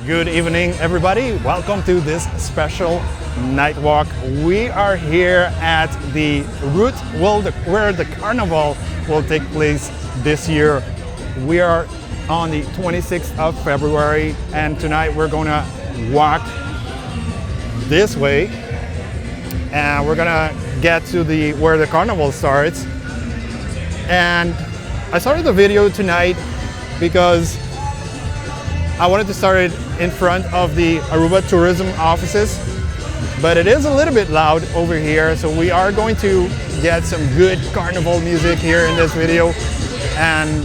Good evening, everybody. Welcome to this special night walk. We are here at the route where the carnival will take place this year. We are on the 26th of February, and tonight we're gonna walk this way, and we're gonna get to where the carnival starts. And I started the video tonight because I wanted to start it in front of the Aruba tourism offices, but it is a little bit loud over here, so we are going to get some good carnival music here in this video, and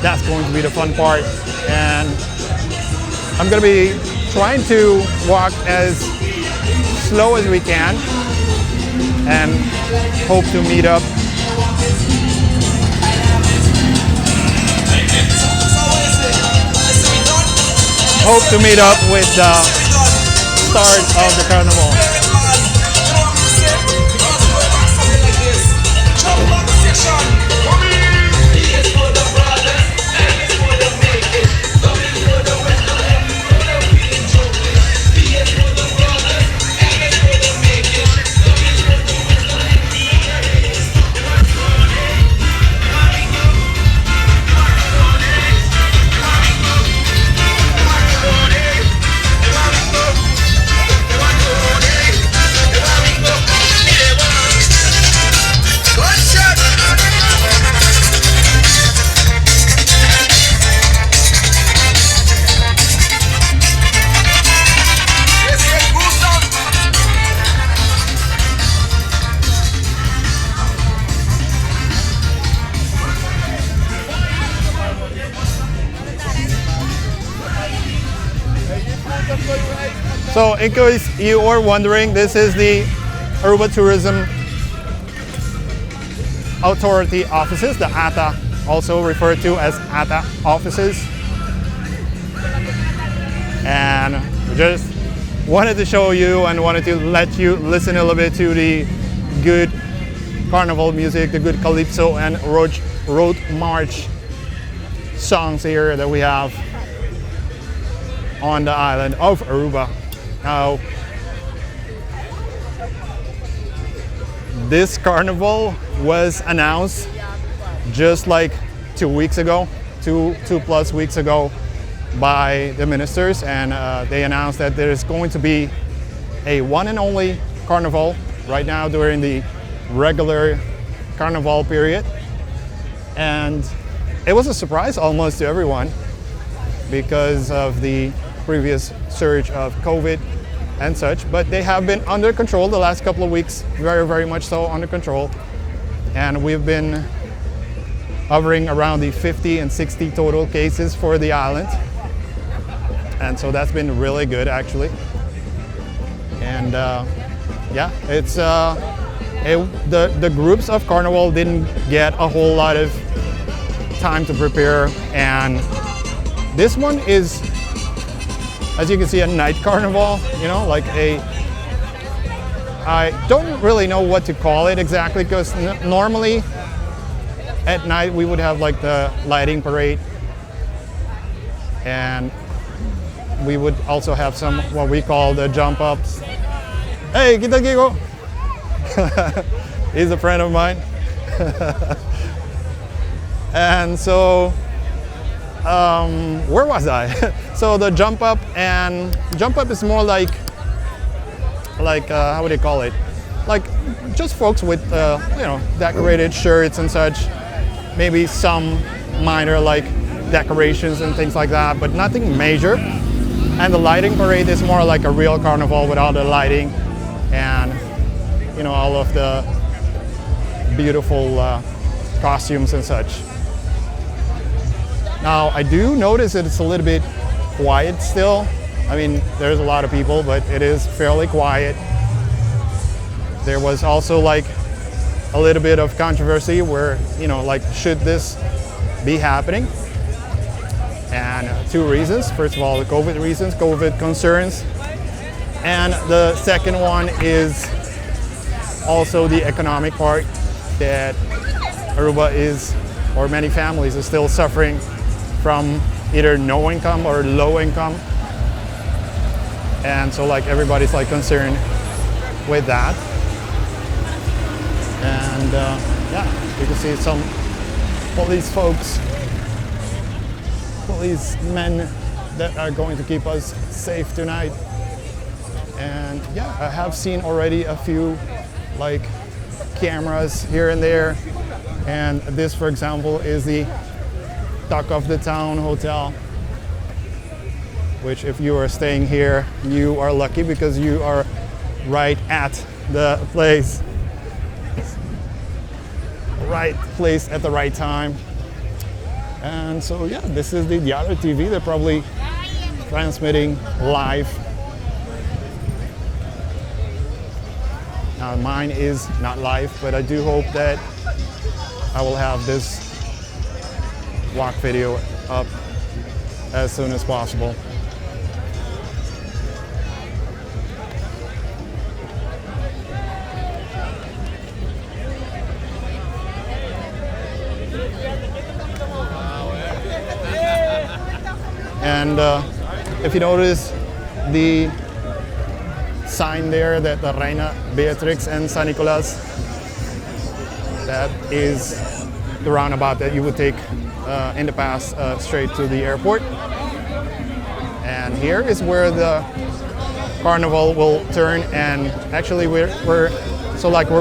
that's going to be the fun part. And I'm gonna be trying to walk as slow as we can and hope to meet up with the start of the carnival. So in case you are wondering, this is the Aruba Tourism Authority offices, the ATA, also referred to as ATA offices. And just wanted to show you and wanted to let you listen a little bit to the good carnival music, the good calypso and road march songs here that we have on the island of Aruba. Now, this carnival was announced just like 2 weeks ago, two plus weeks ago, by the ministers, and they announced that there's going to be a one and only carnival right now during the regular carnival period. And it was a surprise almost to everyone because of the previous surge of COVID and such, but they have been under control the last couple of weeks, very much so under control, and we've been hovering around the 50 and 60 total cases for the island, and so that's been really good actually. And yeah, it's the groups of carnival didn't get a whole lot of time to prepare, and this one is, as you can see, a night carnival, you know, like I don't really know what to call it exactly, because normally at night we would have like the lighting parade, and we would also have some what we call the jump ups. Hey, kita Gigo! He's a friend of mine. And so, where was I? So the jump up is more like how would you call it? Like just folks with you know, decorated shirts and such, maybe some minor like decorations and things like that, but nothing major. And the lighting parade is more like a real carnival with all the lighting and, you know, all of the beautiful costumes and such. Now, I do notice that it's a little bit quiet still. I mean, there's a lot of people, but it is fairly quiet. There was also like a little bit of controversy where, you know, like, should this be happening? And two reasons. First of all, the COVID reasons, COVID concerns. And the second one is also the economic part, that Aruba is, or many families are still suffering from either no income or low income. And so like everybody's like concerned with that. And yeah, you can see some police folks, policemen that are going to keep us safe tonight. And yeah, I have seen already a few like cameras here and there. And this, for example, is the Talk of the Town Hotel, which if you are staying here, you are lucky because you are right at the place. Right place at the right time. And so yeah, this is the Diallo TV. They're probably transmitting live. Now mine is not live, but I do hope that I will have this walk video up as soon as possible. And if you notice the sign there that the Reina Beatrix and San Nicolas, that is the roundabout that you would take in the past straight to the airport. And here is where the Carnaval will turn, and actually we're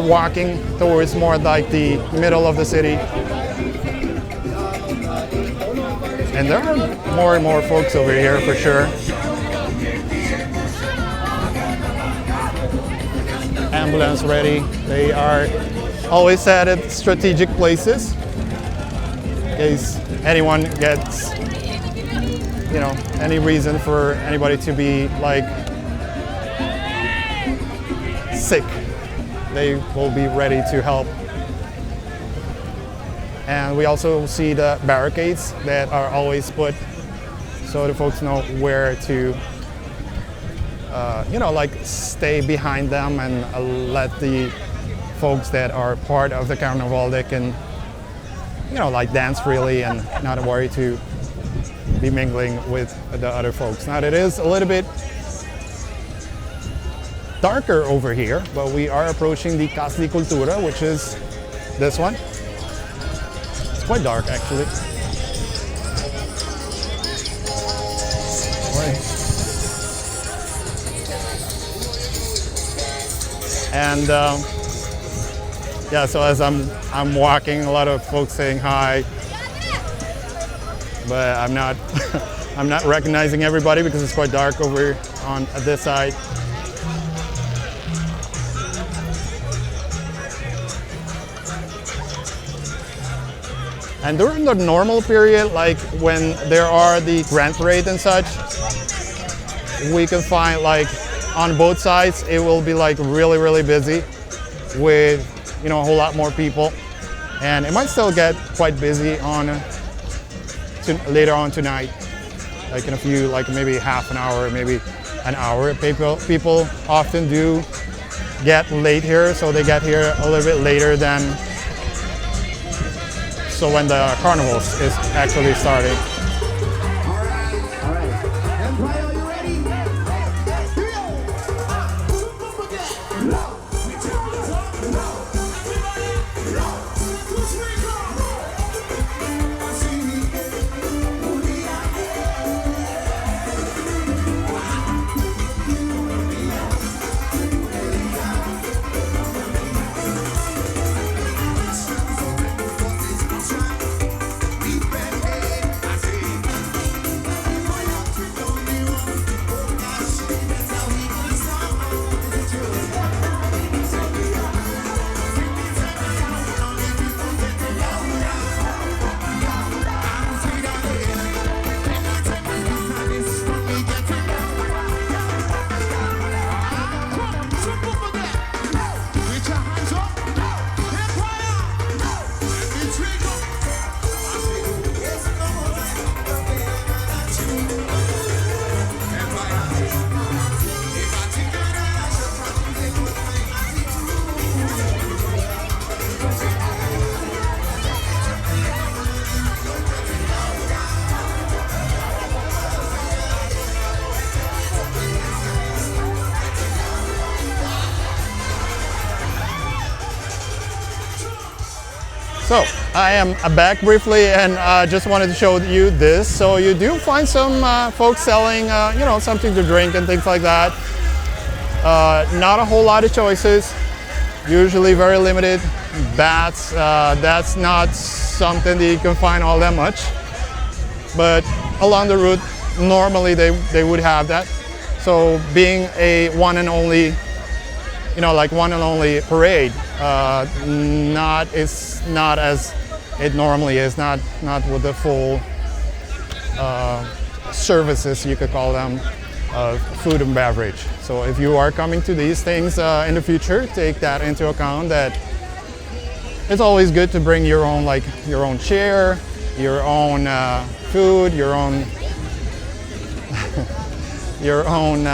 walking towards more like the middle of the city. And there are more and more folks over here for sure. Ambulance ready. They are always set at strategic places in case anyone gets, you know, any reason for anybody to be like sick. They will be ready to help. And we also see the barricades that are always put so the folks know where to, you know, like stay behind them and let the folks that are part of the Carnaval, they can, you know, like dance freely and not worry to be mingling with the other folks. Now it is a little bit darker over here, but we are approaching the Casa de Cultura, which is this one. It's quite dark actually. And yeah, so as I'm walking, a lot of folks saying hi, but I'm not I'm not recognizing everybody because it's quite dark over on this side. And during the normal period, like when there are the Grand Parade and such, we can find like on both sides, it will be like really, really busy with, you know, a whole lot more people. And it might still get quite busy on later on tonight, like in a few, like maybe half an hour, maybe an hour. People often do get late here, so they get here a little bit later than so when the Carnival is actually starting. So I am back briefly, and just wanted to show you this. So you do find some folks selling, you know, something to drink and things like that. Not a whole lot of choices. Usually very limited. Bats, that's not something that you can find all that much. But along the route, normally they would have that. So being a one and only, you know, like one and only parade, it's not as it normally is, not with the full services, you could call them, of food and beverage. So if you are coming to these things in the future, take that into account, that it's always good to bring your own, like your own chair, your own food, your own your own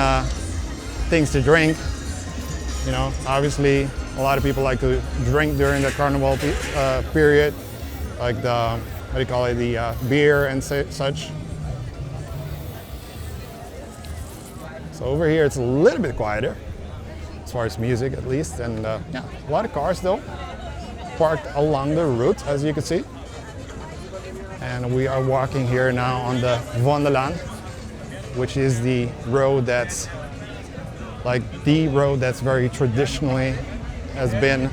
things to drink. You know, obviously a lot of people like to drink during the Carnival period, like the, what do you call it, the beer and such. So over here it's a little bit quieter, as far as music at least, and yeah, a lot of cars though, parked along the route, as you can see. And we are walking here now on the Wonderland, which is the road that's like the road that's very traditionally has been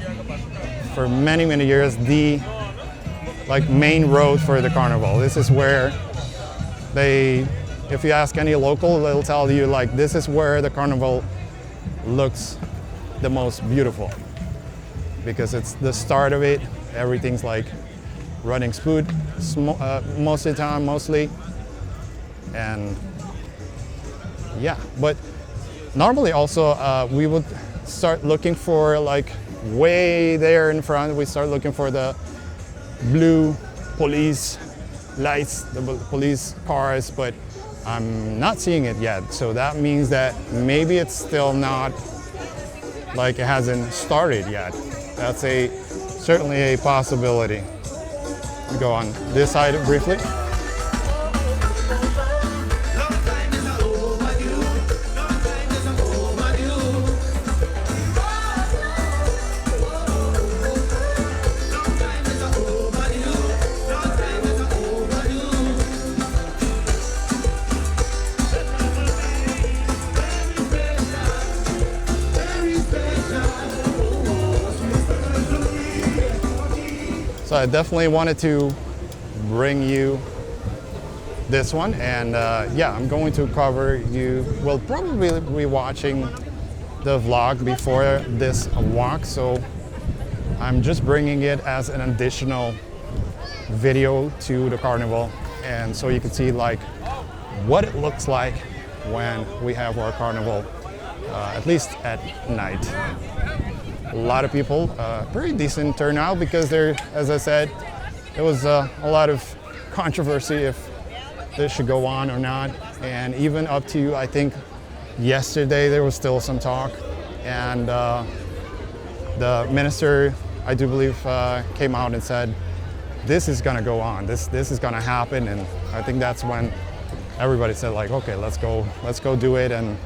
for many, many years the like main road for the Carnival. This is where they, if you ask any local, they'll tell you like this is where the Carnival looks the most beautiful, because it's the start of it. Everything's like running smooth most of the time, mostly. And yeah, but normally also we would start looking for, like way there in front, we start looking for the blue police lights, the police cars, but I'm not seeing it yet. So that means that maybe it's still not, like it hasn't started yet. That's certainly a possibility. We go on this side briefly. So I definitely wanted to bring you this one, and yeah, I'm going to cover you. We'll probably be watching the vlog before this walk, so I'm just bringing it as an additional video to the Carnival, and so you can see like what it looks like when we have our Carnival, at least at night. A lot of people, pretty decent turnout, because there, as I said, there was a lot of controversy if this should go on or not. And even up to, I think, yesterday, there was still some talk. And the minister, I do believe, came out and said, this is gonna go on, this is gonna happen. And I think that's when everybody said like, okay, let's go do it, and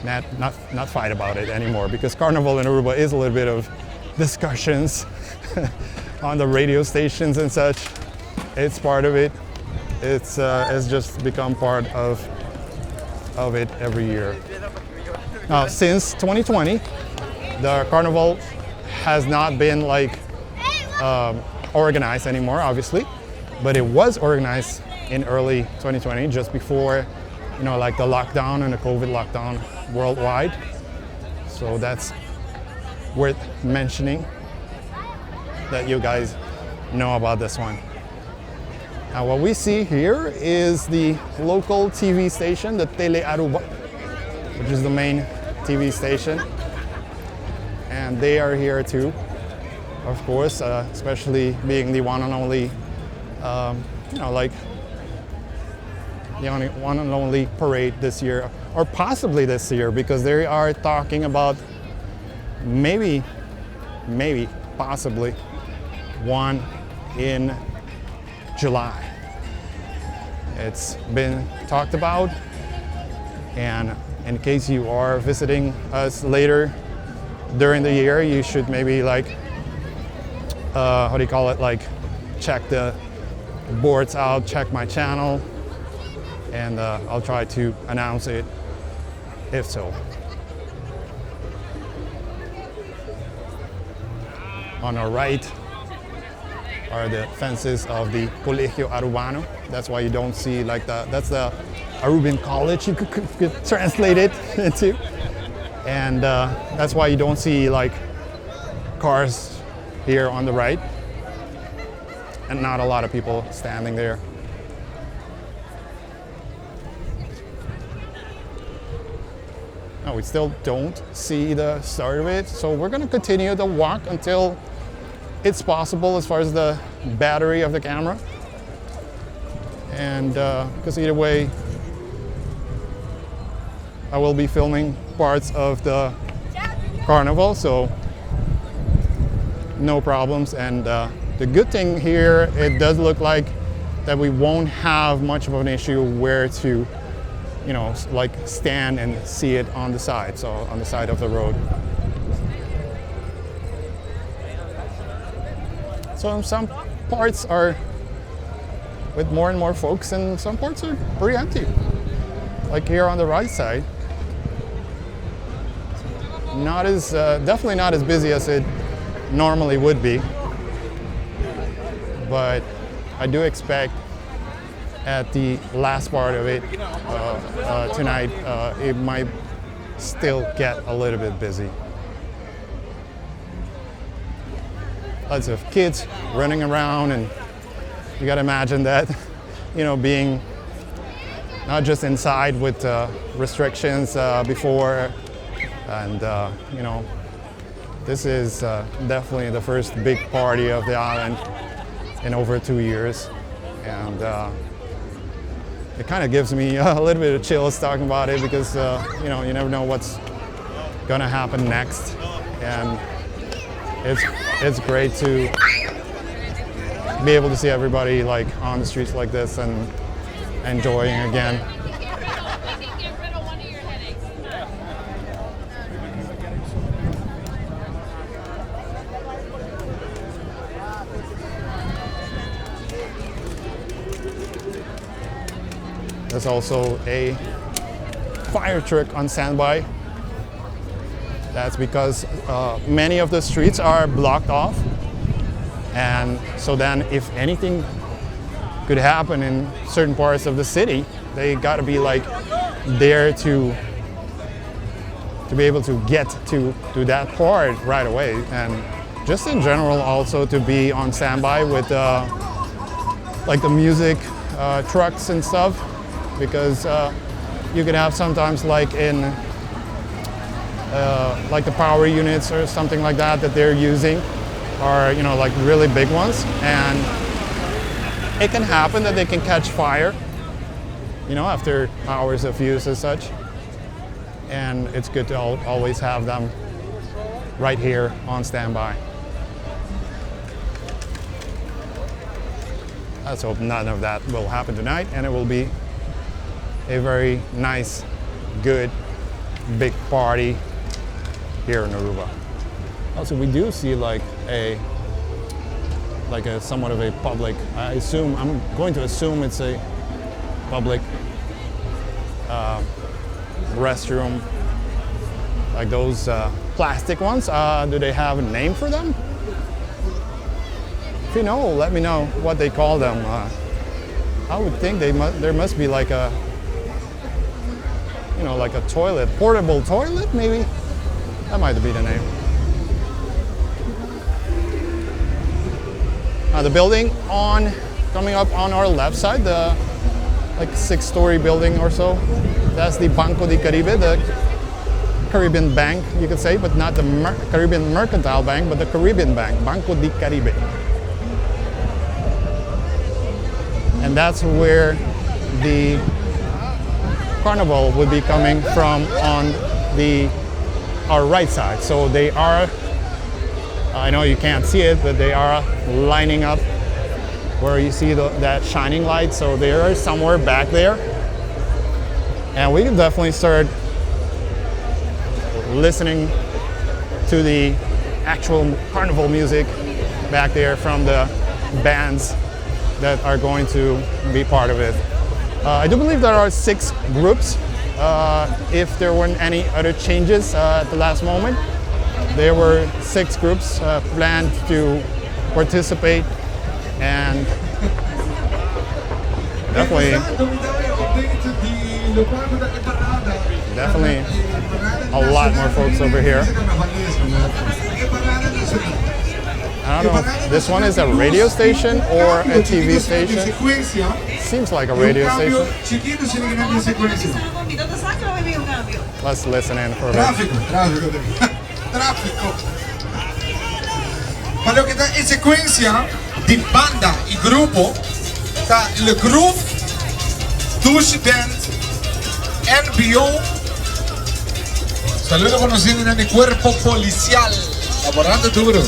not fight about it anymore, because Carnival in Aruba is a little bit of discussions on the radio stations and such. It's part of it. It's just become part of it every year. Now, since 2020, the Carnival has not been like organized anymore, obviously, but it was organized in early 2020, just before, you know, like the lockdown and the COVID lockdown worldwide. So that's worth mentioning, that you guys know about this one. Now what we see here is the local TV station, the Tele Aruba, which is the main TV station. And they are here too, of course, especially being the one and only, you know, like the one and only parade this year, or possibly this year, because they are talking about maybe, possibly one in July. It's been talked about, and in case you are visiting us later during the year, you should maybe like how do you call it, like check the boards out, check my channel, and I'll try to announce it if so. On our right are the fences of the Colegio Arubano. That's why you don't see like that's the Aruban College, you could translate it into. And that's why you don't see like cars here on the right, and not a lot of people standing there. No, we still don't see the start of it, so we're gonna continue the walk until it's possible as far as the battery of the camera. And because either way, I will be filming parts of the carnival, so no problems. And the good thing here, it does look like that we won't have much of an issue where to, you know, like stand and see it on the side, so on the side of the road. So some parts are with more and more folks, and some parts are pretty empty. Like here on the right side, not as definitely not as busy as it normally would be, but I do expect at the last part of it tonight it might still get a little bit busy. Lots of kids running around, and you gotta imagine that, you know, being not just inside with restrictions before, and you know, this is definitely the first big party of the island in over 2 years, and it kind of gives me a little bit of chills talking about it, because you know, you never know what's gonna happen next, and it's great to be able to see everybody like on the streets like this and enjoying again. There's also a fire truck on standby. That's because many of the streets are blocked off, and so then if anything could happen in certain parts of the city, they got to be like there to be able to get to that part right away, and just in general also to be on standby with like the music trucks and stuff, because you could have sometimes like in like the power units or something like that they're using, or you know, like really big ones, and it can happen that they can catch fire, you know, after hours of use as such, and it's good to always have them right here on standby. Let's hope none of that will happen tonight, and it will be a very nice, good, big party here in Aruba. Also, we do see like a somewhat of a public, I'm going to assume it's a public restroom, like those plastic ones. Do they have a name for them? If you know, let me know what they call them. I would think there must be like a, you know, like a toilet, portable toilet maybe? That might be the name. The building coming up on our left side, the like 6-story building or so, that's the Banco de Caribe, the Caribbean Bank, you could say, but not the Caribbean Mercantile Bank, but the Caribbean Bank, Banco de Caribe. And that's where the Carnaval would be coming from on our right side. So they are, I know you can't see it, but they are lining up where you see that shining light. So they are somewhere back there. And we can definitely start listening to the actual carnival music back there from the bands that are going to be part of it. I do believe there are 6 groups. If there weren't any other changes at the last moment, there were 6 groups planned to participate, and definitely a lot more folks over here. I don't know if this one is a radio station or a TV station. Seems like a radio station. Let's listen in for a bit. Quello che dà in sequenza di banda e gruppo da il gruppo Student NBO, saludo conocido en el cuerpo policial, laborando duro.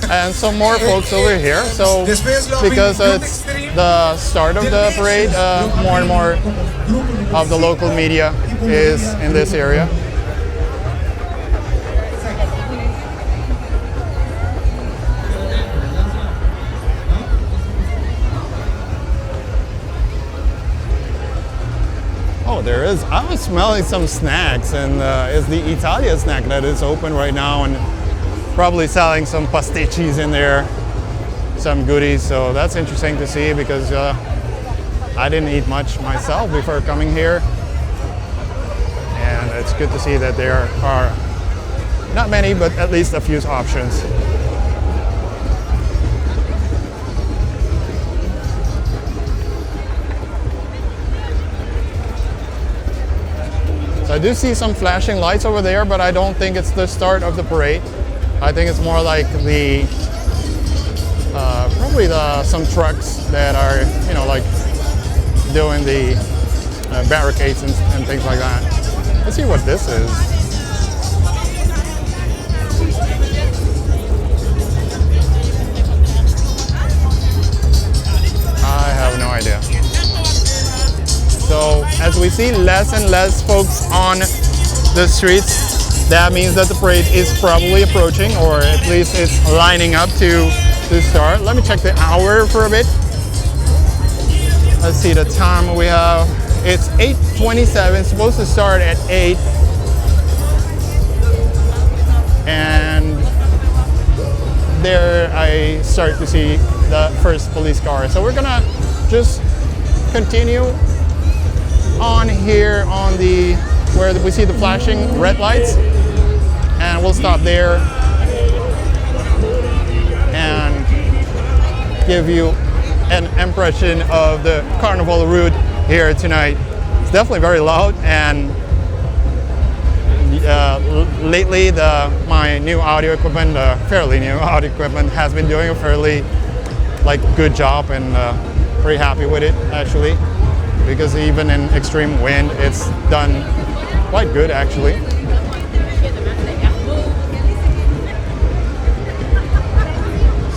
And some more folks over here. So because it's the start of the parade, more and more of the local media is in this area. Oh, there is. I was smelling some snacks, and it's the Italia snack that is open right now, and probably selling some pasticci in there, some goodies. So that's interesting to see, because I didn't eat much myself before coming here, and it's good to see that there are not many, but at least a few options. So I do see some flashing lights over there, but I don't think it's the start of the parade. I think it's more like the probably some trucks that are, you know, like doing the barricades and things like that. Let's see what this is. I have no idea. So as we see less and less folks on the streets, that means that the parade is probably approaching, or at least it's lining up to start. Let me check the hour for a bit. Let's see the time we have. It's 8:27, supposed to start at 8. And there I start to see the first police car. So we're gonna just continue on here on the where we see the flashing red lights, and we'll stop there and give you an impression of the Carnaval route here tonight. It's definitely very loud, and lately my new audio equipment, fairly new audio equipment, has been doing a fairly good job, and pretty happy with it actually, because even in extreme wind it's done quite good actually.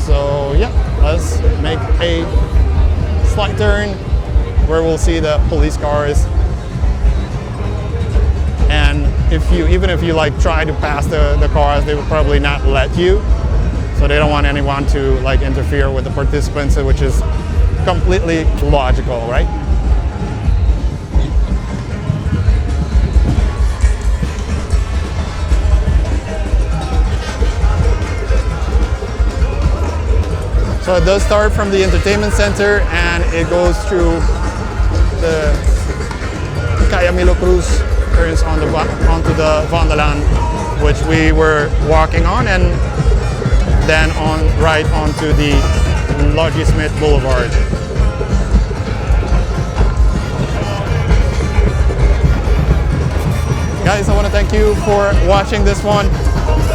So yeah, let's make a slight turn where we'll see the police cars, and even if you try to pass the cars, they will probably not let you, so they don't want anyone to interfere with the participants, which is completely logical, right? So it does start from the entertainment center, and it goes through the Calle Milo Cruz, turns onto the Vonderland, which we were walking on, and then right onto the Logie Smith Boulevard. Guys, I want to thank you for watching this one,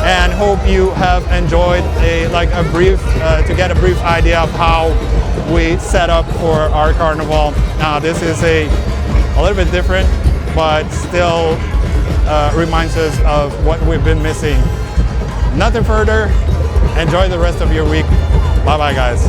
and hope you have enjoyed to get a brief idea of how we set up for our carnival. Now this is a little bit different, but still reminds us of what we've been missing. Nothing further. Enjoy the rest of your week. Bye bye guys.